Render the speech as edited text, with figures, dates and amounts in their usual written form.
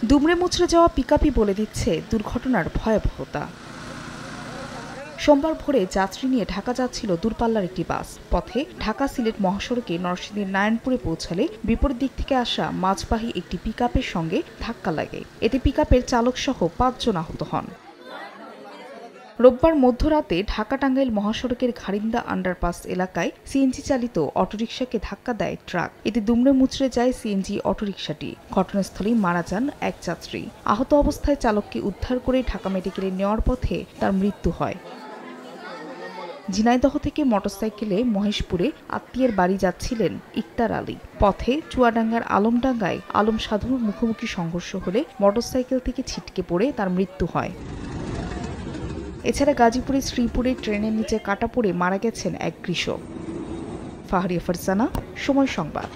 দুমড়ে মুচড়ে যাওয়া পিকআপই বলে দিচ্ছে দুর্ঘটনার ভয়াবহতা। সোমবার ভোরে যাত্রী নিয়ে ঢাকা যাচ্ছিল দূরপাল্লার একটি বাস। পথে ঢাকা সিলেট মহাসড়কে নরসিংদীর নারায়ণপুরে পৌঁছালে বিপরীত দিক থেকে আসা মাঝবাহী একটি পিকআপের সঙ্গে ধাক্কা লাগে। এতে পিকআপের চালকসহ ৫ জন আহত হন। রোববার মধ্যরাতে ঢাকা টাঙ্গাইল মহাসড়কের ঘারিন্দা আন্ডারপাস এলাকায় সিএনজি চালিত অটোরিকশাকে ধাক্কা দেয় ট্রাক। এতে দুমড়ে মুচড়ে যায় সিএনজি অটোরিকশাটি। ঘটনাস্থলেই মারা যান এক যাত্রী। আহত অবস্থায় চালককে উদ্ধার করে ঢাকা মেডিকেলে নেওয়ার পথে তার মৃত্যু হয়। ঝিনাইদহ থেকে মোটরসাইকেলে মহেশপুরে আত্মীয়ের বাড়ি যাচ্ছিলেন ইকতার আলী। পথে চুয়াডাঙ্গার আলমডাঙ্গায় আলম সাধুর মুখোমুখি সংঘর্ষ হলে মোটরসাইকেল থেকে ছিটকে পড়ে তার মৃত্যু হয়। এছাড়া গাজীপুরের শ্রীপুরে ট্রেনের নিচে কাটা পড়ে মারা গেছেন এক কৃষক। ফাহরিয়া ফারজানা, সময় সংবাদ।